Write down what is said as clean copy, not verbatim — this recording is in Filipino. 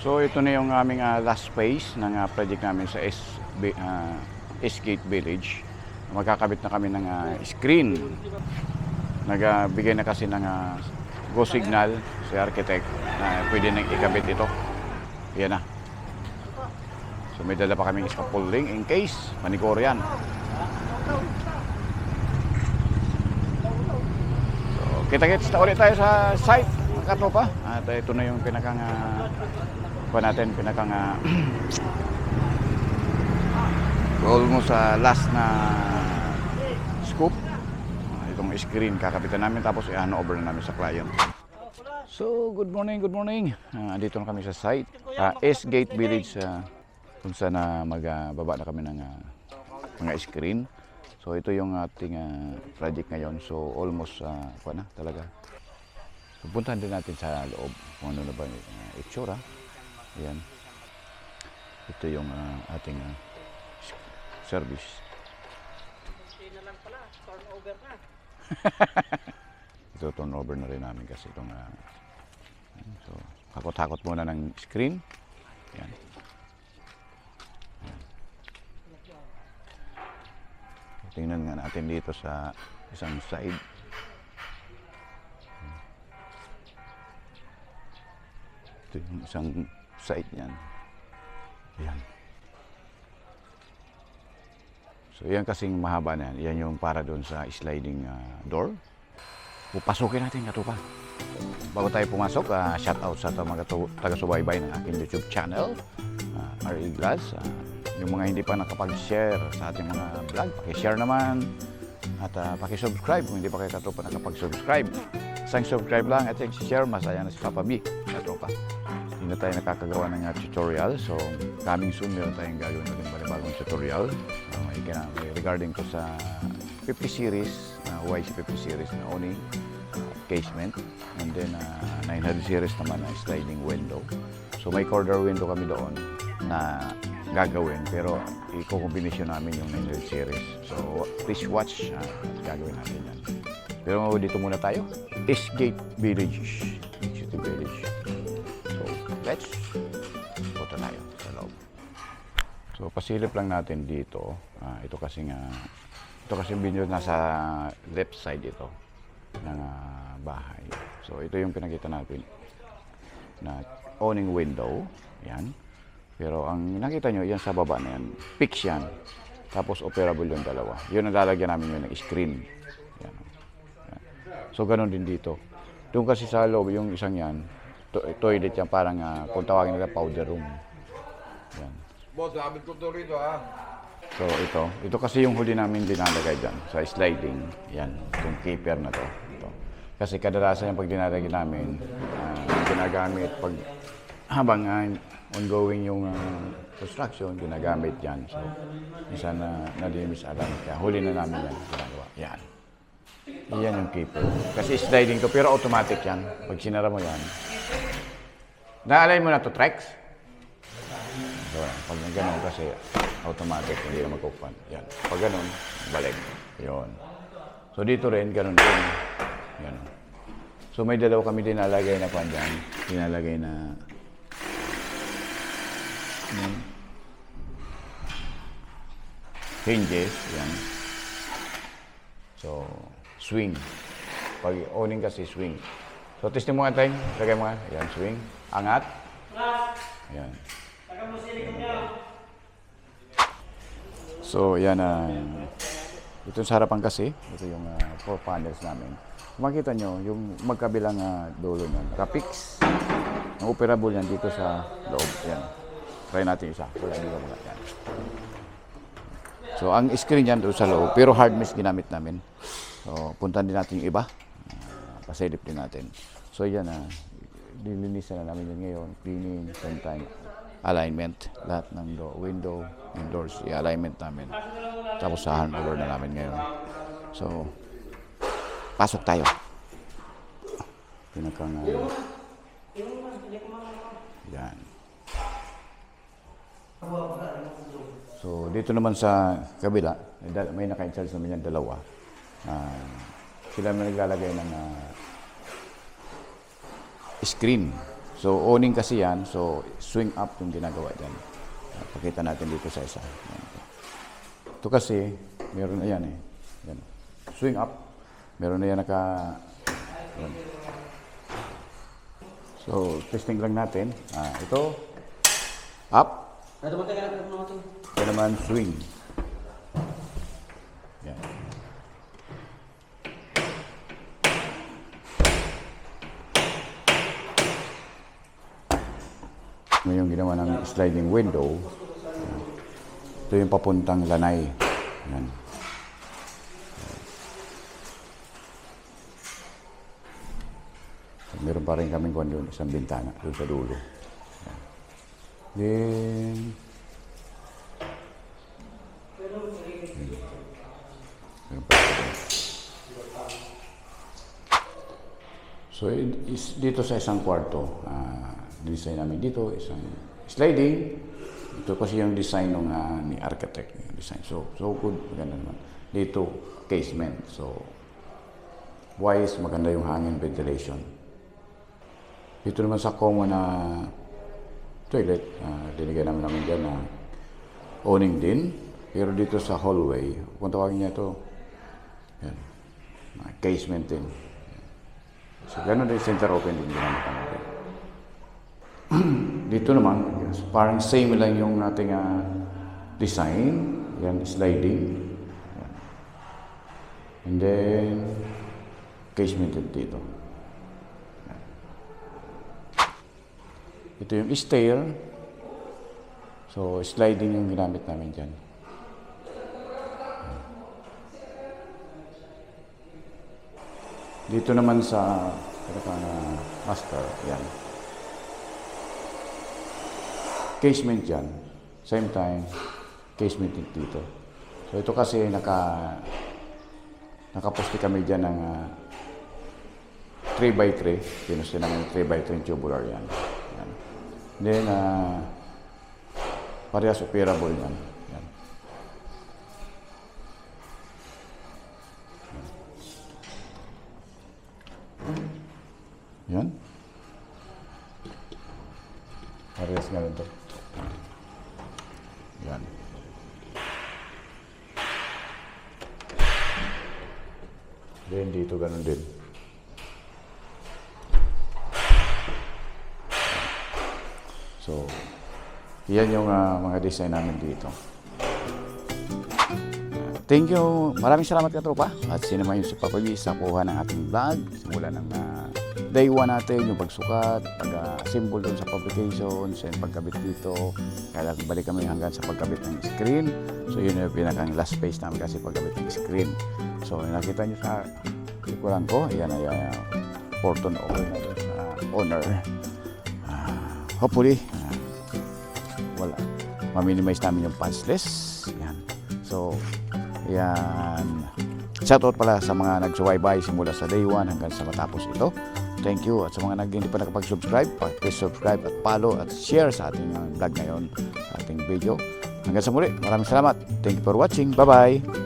So ito na yung aming last phase ng project namin sa Gate Village. Magkakabit na kami ng screen. Nagbigay na kasi ng go signal si architect na pwede nang ikabit ito. Yan na. So may dala pa kaming scaffolding in case manikor yan. So kita-kits na ulit tayo sa site mga katropa. At ito na yung pinakang almost last na scoop. Itong screen kakapitan namin tapos i-hand over na namin sa client. So good morning. Andito na kami sa site Gate Village kung saan magbaba na kami ng mga screen. So ito yung ating project ngayon. So almost na talaga. So, puntahan din natin sa loob kung ano na ba itsura. Ayan. Ito yung ating service. Hindi na lang pala, turnover na. Ito turnover na rin namin kasi itong so hakot-hakot muna ng screen. Ayan. Tingnan nga natin dito sa isang side. Ito yung isang side niyan. Ayan. So yan kasing mahaba na yan. Yan yung para doon sa sliding door. Pupasukin natin katupa. Bago tayo pumasok, shout out sa mga taga-subaybay ng aking YouTube channel, R.E. Glass. Yung mga hindi pa nakapag-share sa ating mga vlog, paki-share naman at paki-subscribe kung hindi pa kayo katupa nakapag-subscribe. Isang subscribe lang at share, masaya na si Papa B, katupa. Hindi na tayo nakakagawa ng tutorial, so coming soon meron tayong gagawin ulit bagong tutorial regarding to sa 50 series, YC50 series na owning casement, and then 900 series naman na sliding window. So may corner window kami doon na gagawin, pero i-combination namin yung 900 series. So please watch, gagawin natin yan. Pero dito muna tayo, Gate Village. So let's punta tayo sa loob. So pasilip lang natin dito. Ito kasi video nasa left side ito ng bahay. So ito yung pinakita natin na owning window. Yan. Pero ang nakita nyo, yan sa baba na yan, fix yan. Tapos operable yung dalawa. Yun ang lalagyan namin yun ng screen. Yan. Yan. So ganun din dito. Doon kasi sa loob, yung isang yan, toilet yan, parang kung tawagin nila powder room. Yan. Boss, abit ko to rito So ito kasi yung huli namin dinalagay dyan sa sliding. Yan, itong keeper na to. Ito. Kasi kadalasan yung pag dinalagay namin, ginagamit pag habang ongoing yung construction, ginagamit yan. So, minsan na-miss alam. Kaya huli na namin yan. Ginagawa. Yan. Yan yung keeper. Kasi sliding to, pero automatic yan. Pag sinara mo yan. Na-align mo na to, Trex? So, pag gano'n kasi automatic, hindi na magkukuhan. Yan. Pag gano'n, balik. Yun. So, dito rin, gano'n din. Yan. So, may dalawa kami dinalagay na kwan dyan. Dinalagay na hinges, yan. So, swing. Pag owning kasi swing. So, testing mo nga tayo. Lagay mo nga. Yan, swing. Angat. Yan. So, yan. Ito sa harapan kasi. Ito yung 4 panels namin. Kung makita nyo, yung magkabilang dulo nun. Kapix. Ang operable yan dito sa loob. Yan. Try natin isa. Wala nila mga yan. So, ang screen yan doon sa loob. Pero hard mesh ginamit namin. So, puntahan din natin yung iba. Pasilip din natin. So, yan dilinisan na namin yan ngayon. Cleaning, same time. Alignment. Lahat ng window, yung doors, i-alignment namin. Tapos sa handover na namin ngayon. So, pasok tayo. Pinakang yan. So, dito naman sa kabila, may naka-install sa mga dalawa. Sila may naglalagay ng screen. So, owning kasi yan. So, swing up yung ginagawa dyan. Pakita natin dito sa isa. Yan. Ito kasi, meron na yan eh. Yan. Swing up. Meron na yan yan. So, testing lang natin. Ito, up. Ito naman, swing. Yan. Yung ginawa ng sliding window, ito yung papuntang lanay. Yan. Meron pa rin kaming kuwan doon, isang bintana doon sa dulo. Yan. Then, meron pa rin. So, dito sa isang kwarto, design namin dito, isang sliding. Ito kasi yung design ng ni architect. Yung design. So good. Maganda naman. Dito, casement. So, wise, maganda yung hangin ventilation. Dito naman sa common na toilet, dinigay namin dyan na owning din. Pero dito sa hallway, kung tawagin niya ito, yan, casement din. So, gano'n din, center open din ginamit natin. Dito naman, parang same lang yung ating design. Yan, sliding. Yan. And then, casement dito. Yan. Ito yung stair. So, sliding yung ginamit namin dyan. Dito naman sa master, yan. Casement yan. Same time, casement dito. So ito kasi nakaposte kami dyan ng 3x3. Pinuste namin 3x3 tubular yan. Yan. Then, parehas operable yan. Yan. Yan. Parehas nga rin ito. Yan. Then dito ganun din. So, yan yung mga design namin dito. Thank you. Maraming salamat katropa. At sino man yung sa kuha ng ating vlog. Simula ng day 1 natin, yung pagsukat, pag-assemble doon sa publications, and pagkabit dito. Kaya balik kami hanggang sa pagkabit ng screen. So yun yung pinakang last phase namin kasi pagkabit ng screen. So nakita nyo sa pelikulan ko, yan ay Porton okay na doon sa owner. Hopefully, ma-minimize namin yung punchless. Yan. So, yan. Shoutout pala sa mga nagsubaybay simula sa day 1 hanggang sa matapos ito. Thank you. At sa mga hindi pa nakapag-subscribe, please subscribe at follow at share sa ating vlog ngayon, sa ating video. Hanggang sa muli, maraming salamat. Thank you for watching. Bye-bye!